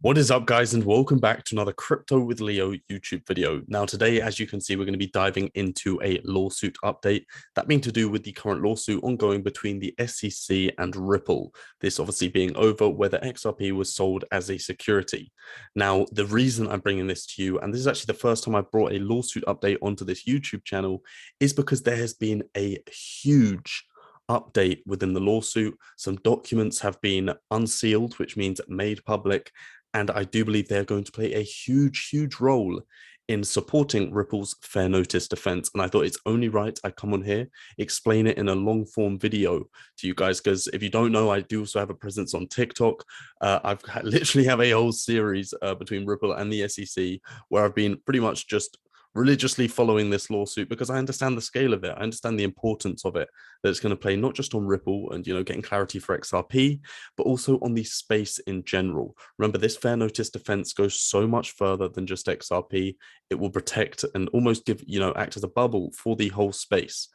What is up, guys, and welcome back to another Crypto with Leo YouTube video. Now, today, as you can see, we're going to be diving into a lawsuit update, that being to do with the current lawsuit ongoing between the SEC and Ripple. This obviously being over whether XRP was sold as a security. Now, the reason I'm bringing this to you, and this is actually the first time I've brought a lawsuit update onto this YouTube channel, is because there has been a huge update within the lawsuit. Some documents have been unsealed, which means made public. And I do believe they're going to play a huge, huge role in supporting Ripple's fair notice defense. And I thought it's only right I come on here, explain it in a long form video to you guys, because if you don't know, I do also have a presence on TikTok. I've literally have a whole series between Ripple and the SEC where I've been pretty much just religiously following this lawsuit because I understand the scale of it. I understand the importance of it, that it's going to play not just on Ripple and, getting clarity for XRP, but also on the space in general. Remember, this fair notice defense goes so much further than just XRP. It will protect and almost give, act as a bubble for the whole space.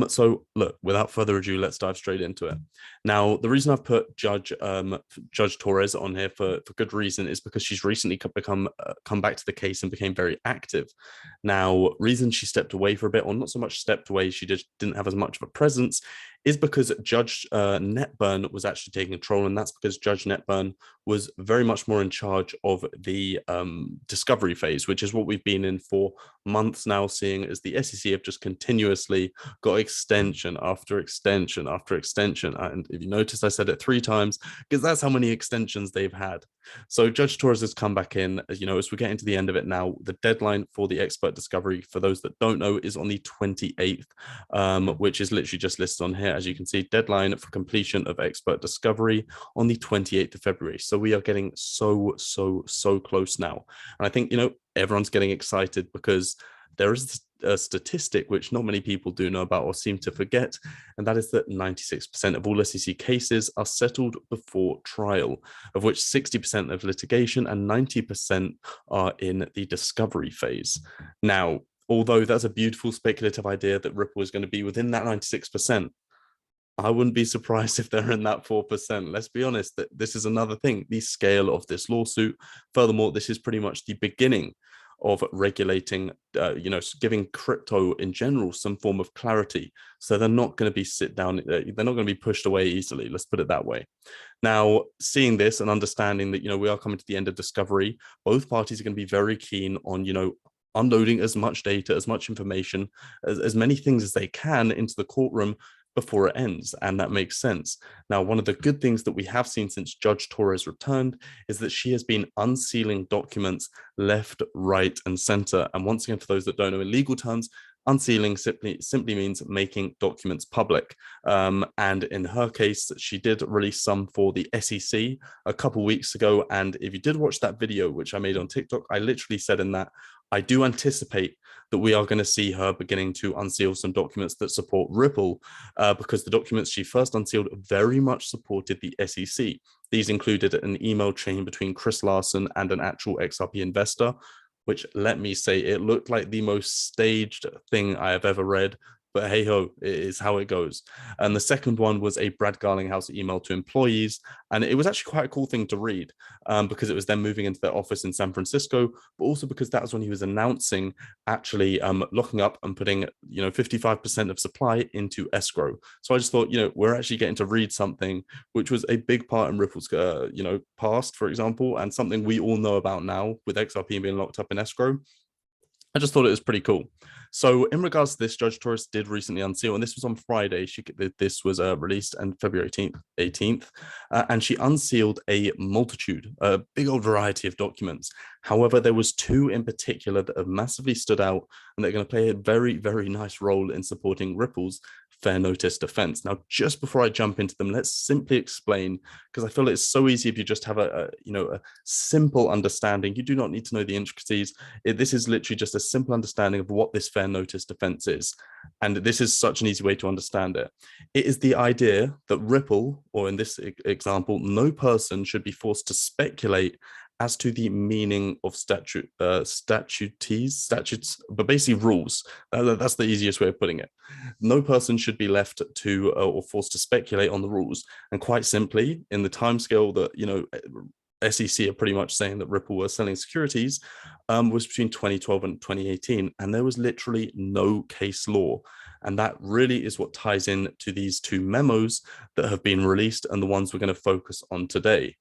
So look, without further ado, let's dive straight into it. Now, the reason I've put Judge Torres on here for good reason is because she's recently come back to the case and became very active. Now, reason she stepped away for a bit, or not so much stepped away, she just didn't have as much of a presence, is because Judge Netburn was actually taking control, and that's because Judge Netburn was very much more in charge of the discovery phase, which is what we've been in for months now, seeing as the SEC have just continuously got extension after extension after extension. And if you notice, I said it 3 times because that's how many extensions they've had. So Judge Torres has come back in, as we get into the end of it now. The deadline for the expert discovery, for those that don't know, is on the 28th, which is literally just listed on here. As you can see, deadline for completion of expert discovery on the 28th of February. So we are getting so close now. And I think, everyone's getting excited because there is a statistic which not many people do know about or seem to forget, and that is that 96% of all SEC cases are settled before trial, of which 60% of litigation and 90% are in the discovery phase. Now, although that's a beautiful speculative idea that Ripple is going to be within that 96%, I wouldn't be surprised if they're in that 4%. Let's be honest, that this is another thing, the scale of this lawsuit. Furthermore, this is pretty much the beginning of regulating, giving crypto in general some form of clarity. So they're not going to be they're not going to be pushed away easily. Let's put it that way. Now, seeing this and understanding that, we are coming to the end of discovery, both parties are going to be very keen on, unloading as much data, as much information, as many things as they can into the courtroom before it ends, and that makes sense. Now, one of the good things that we have seen since Judge Torres returned is that she has been unsealing documents left, right, and center. And once again, for those that don't know, in legal terms, unsealing simply means making documents public. And in her case, she did release some for the SEC a couple weeks ago. And if you did watch that video, which I made on TikTok, I literally said in that, I do anticipate that we are going to see her beginning to unseal some documents that support Ripple, because the documents she first unsealed very much supported the SEC. These included an email chain between Chris Larsen and an actual XRP investor, which, let me say, it looked like the most staged thing I have ever read. But hey ho, it is how it goes. And the second one was a Brad Garlinghouse email to employees. And it was actually quite a cool thing to read, because it was them moving into their office in San Francisco, but also because that was when he was announcing actually locking up and putting, 55% of supply into escrow. So I just thought, we're actually getting to read something which was a big part in Ripple's, past, for example, and something we all know about now with XRP being locked up in escrow. I just thought it was pretty cool. So in regards to this, Judge Torres did recently unseal, and this was on Friday. This was released on February 18th, and she unsealed a big old variety of documents. However, there was 2 in particular that have massively stood out, and they're going to play a very, very nice role in supporting Ripple's fair notice defense. Now, just before I jump into them, let's simply explain, because I feel it's so easy if you just have a simple understanding. You do not need to know the intricacies. This is literally just a simple understanding of what this fair notice defense is. And this is such an easy way to understand it. It is the idea that Ripple, or in this example, no person should be forced to speculate as to the meaning of statutes, but basically rules. That's the easiest way of putting it. No person should be left to or forced to speculate on the rules. And quite simply, in the timescale that SEC are pretty much saying that Ripple was selling securities was between 2012 and 2018, and there was literally no case law. And that really is what ties in to these two memos that have been released and the ones we're going to focus on today.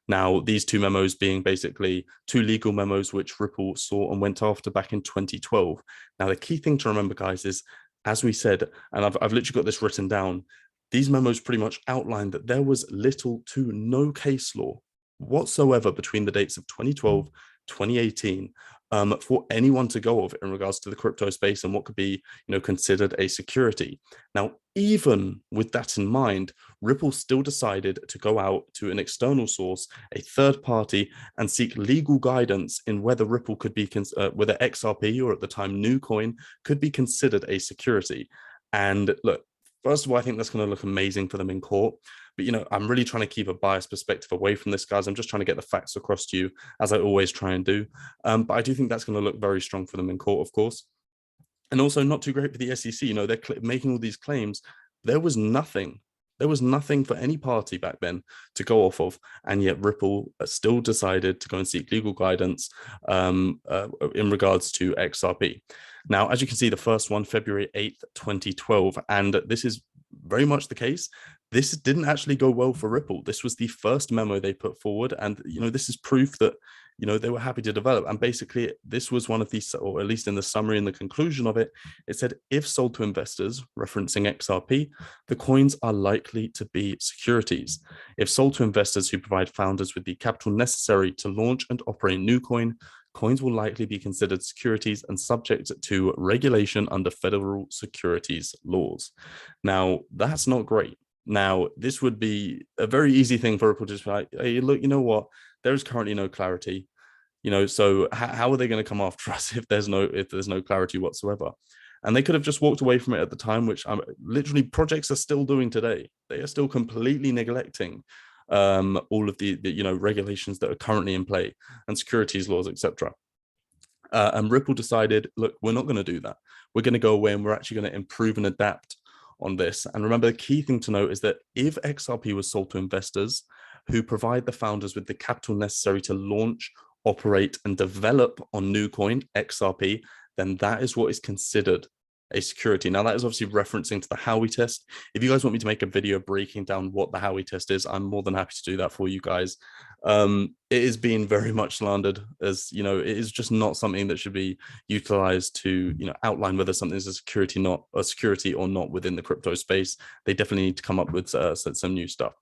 Now, these two memos being basically two legal memos which Ripple saw and went after back in 2012. Now, the key thing to remember, guys, is as we said, and I've literally got this written down, these memos pretty much outlined that there was little to no case law whatsoever between the dates of 2012, 2018, for anyone to go of in regards to the crypto space and what could be, considered a security. Now, even with that in mind, Ripple still decided to go out to an external source, a third party, and seek legal guidance in whether Ripple could be, whether XRP, or at the time NuCoin, could be considered a security. And look, first of all, I think that's going to look amazing for them in court. But, I'm really trying to keep a biased perspective away from this, guys. I'm just trying to get the facts across to you, as I always try and do. But I do think that's going to look very strong for them in court, of course. And also not too great for the SEC. They're making all these claims. There was nothing. There was nothing for any party back then to go off of, and yet Ripple still decided to go and seek legal guidance in regards to XRP. Now, as you can see, the first one, February 8th, 2012, and this is very much the case. This didn't actually go well for Ripple. This was the first memo they put forward, and this is proof that they were happy to develop. And basically, this was one of these, or at least in the summary and the conclusion of it, it said, if sold to investors, referencing XRP, the coins are likely to be securities. If sold to investors who provide founders with the capital necessary to launch and operate NuCoin, coins will likely be considered securities and subject to regulation under federal securities laws. Now, that's not great. Now, this would be a very easy thing for Ripple to just be like, hey, look, you know what? There is currently no clarity. So how are they going to come after us if there's no clarity whatsoever? And they could have just walked away from it at the time, which literally projects are still doing today. They are still completely neglecting all of the regulations that are currently in play and securities laws, etc. And Ripple decided, look, we're not going to do that. We're going to go away and we're actually going to improve and adapt on this. And remember, the key thing to note is that if XRP was sold to investors who provide the founders with the capital necessary to launch, operate, and develop on NuCoin, XRP, then that is what is considered a security. Now, that is obviously referencing to the Howey test. If you guys want me to make a video breaking down what the Howey test is, I'm more than happy to do that for you guys. It is being very much slandered, as it is just not something that should be utilized to outline whether something is a security or not within the crypto space. They definitely need to come up with some new stuff.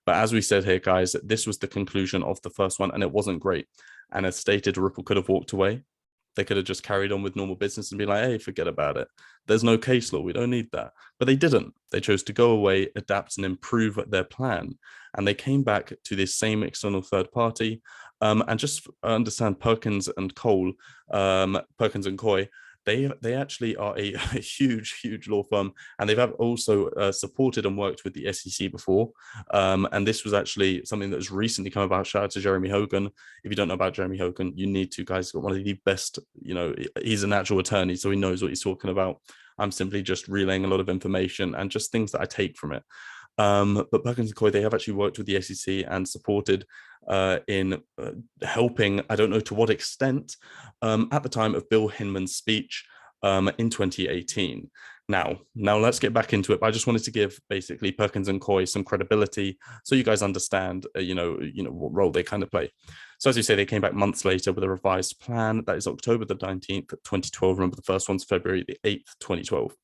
But as we said here, guys, this was the conclusion of the first one, and it wasn't great. And as stated, Ripple could have walked away. They could have just carried on with normal business and be like, hey, forget about it. There's no case law. We don't need that. But they didn't. They chose to go away, adapt, and improve their plan. And they came back to this same external third party. And just understand Perkins and Coy, they actually are a huge law firm, and they've also supported and worked with the SEC before. And this was actually something that has recently come about. Shout out to Jeremy Hogan. If you don't know about Jeremy Hogan, you need to, guys. Got one of the best, he's a natural attorney, so he knows what he's talking about. I'm simply just relaying a lot of information and just things that I take from it. But Perkins and Coy, they have actually worked with the SEC and supported in helping, I don't know to what extent, at the time of Bill Hinman's speech in 2018. Now let's get back into it. But I just wanted to give basically Perkins and Coy some credibility so you guys understand, what role they kind of play. So as you say, they came back months later with a revised plan. That is October the 19th, 2012. Remember, the first one's February the 8th, 2012.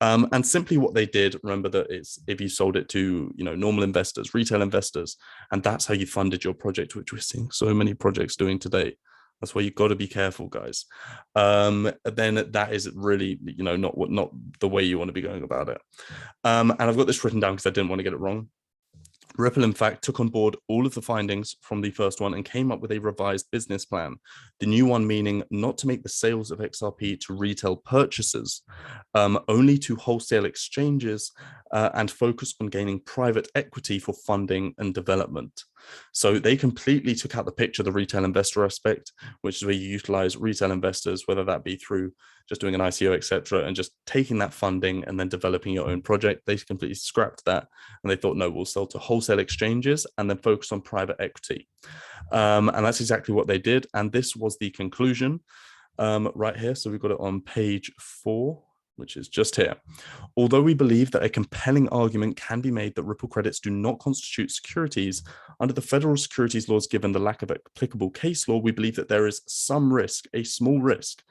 And simply what they did, remember that it's if you sold it to normal investors, retail investors, and that's how you funded your project, which we're seeing so many projects doing today. That's why you've got to be careful, guys. Then that is really not the way you want to be going about it. And I've got this written down because I didn't want to get it wrong. Ripple, in fact, took on board all of the findings from the first one and came up with a revised business plan. The new one meaning not to make the sales of XRP to retail purchasers, only to wholesale exchanges, and focus on gaining private equity for funding and development. So they completely took out the picture, the retail investor aspect, which is where you utilize retail investors, whether that be through just doing an ICO, etc., and just taking that funding and then developing your own project. They completely scrapped that, and they thought, no, we'll sell to wholesale exchanges and then focus on private equity. And that's exactly what they did. And this was the conclusion right here. So we've got it on page 4, which is just here. Although we believe that a compelling argument can be made that Ripple credits do not constitute securities under the federal securities laws, given the lack of applicable case law, we believe that there is some risk, a small risk,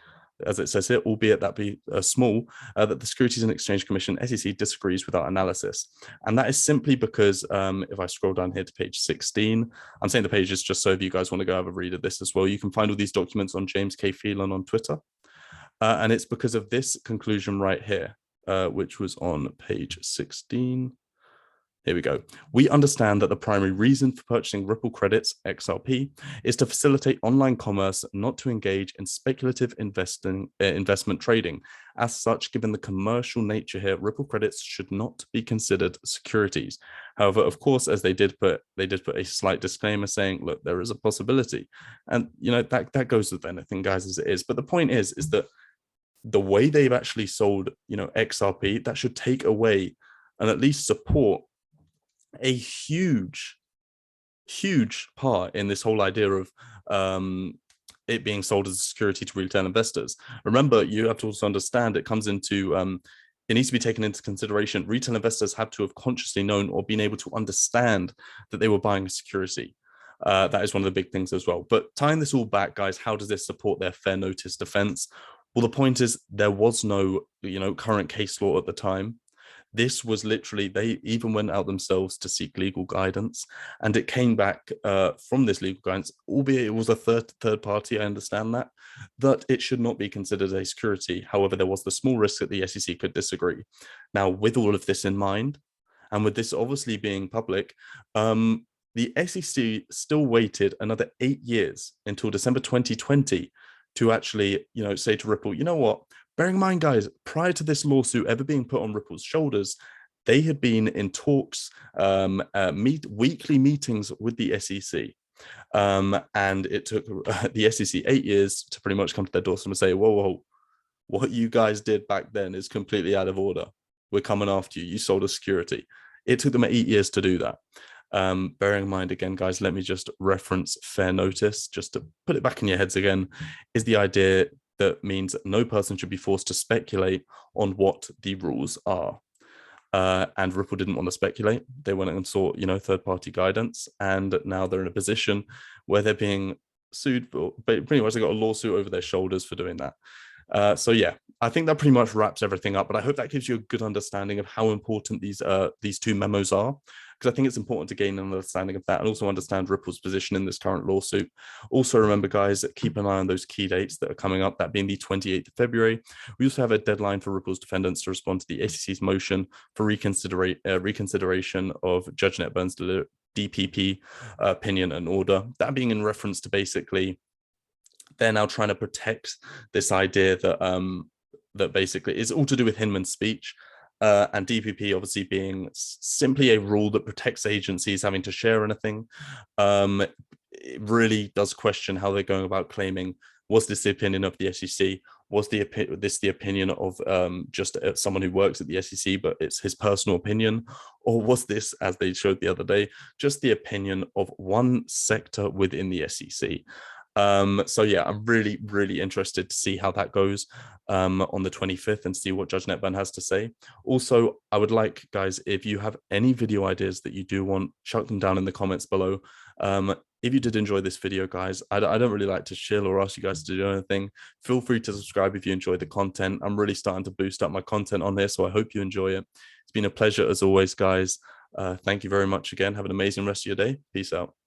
as it says here, albeit that be small, that the Securities and Exchange Commission, SEC, disagrees with our analysis. And that is simply because if I scroll down here to page 16, I'm saying the pages just so if you guys want to go have a read of this as well, you can find all these documents on James K. Phelan on Twitter. And it's because of this conclusion right here, which was on page 16. Here we go. We understand that the primary reason for purchasing Ripple credits, XRP, is to facilitate online commerce, not to engage in speculative investment trading. As such, given the commercial nature here, Ripple credits should not be considered securities. However, of course, as they did put a slight disclaimer saying, look, there is a possibility. And, you know, that goes with anything, guys, as it is. But the point is that the way they've actually sold, you know, XRP, that should take away and at least support a huge part in this whole idea of it being sold as a security to retail investors. Remember, you have to also understand it comes into it needs to be taken into consideration. Retail investors have to have consciously known or been able to understand that they were buying a security. That is one of the big things as well. But tying this all back, guys, how does this support their fair notice defense? Well, the point is there was no, you know, current case law at the time. This was literally, they even went out themselves to seek legal guidance, and it came back from this legal guidance, albeit it was a third party, I understand that it should not be considered a security. However, there was the small risk that the SEC could disagree. Now, with all of this in mind, and with this obviously being public, the SEC still waited another 8 years until December 2020 to actually, you know, say to Ripple, you know what? Bearing in mind, guys, prior to this lawsuit ever being put on Ripple's shoulders, they had been in talks, weekly meetings with the SEC. And it took the SEC 8 years to pretty much come to their doorstep and say, whoa, what you guys did back then is completely out of order. We're coming after you. You sold a security. It took them 8 years to do that. Bearing in mind, again, guys, let me just reference fair notice, just to put it back in your heads again, is the idea that means no person should be forced to speculate on what the rules are. And Ripple didn't want to speculate. They went and sought, you know, third-party guidance, and now they're in a position where they're being sued, but pretty much they got a lawsuit over their shoulders for doing that. So yeah, I think that pretty much wraps everything up, but I hope that gives you a good understanding of how important these two memos are, because I think it's important to gain an understanding of that and also understand Ripple's position in this current lawsuit. Also remember, guys, keep an eye on those key dates that are coming up, that being the 28th of February. We also have a deadline for Ripple's defendants to respond to the SEC's motion for reconsideration of Judge Netburn's DPP opinion and order. That being in reference to basically they're now trying to protect this idea that that basically is all to do with Hinman's speech, and DPP obviously being simply a rule that protects agencies having to share anything. It really does question how they're going about claiming, was this the opinion of the SEC? Was this the opinion of just someone who works at the SEC, but it's his personal opinion? Or was this, as they showed the other day, just the opinion of one sector within the SEC? So yeah, I'm really interested to see how that goes on the 25th and see what Judge Netburn has to say. Also, I would like, guys, if you have any video ideas that you do want, chuck them down in the comments below. If you did enjoy this video, guys, I don't really like to chill or ask you guys to do anything. Feel free to subscribe if you enjoy the content. I'm really starting to boost up my content on here, so I hope you enjoy it. It's been a pleasure as always, guys. Thank you very much again. Have an amazing rest of your day. Peace out.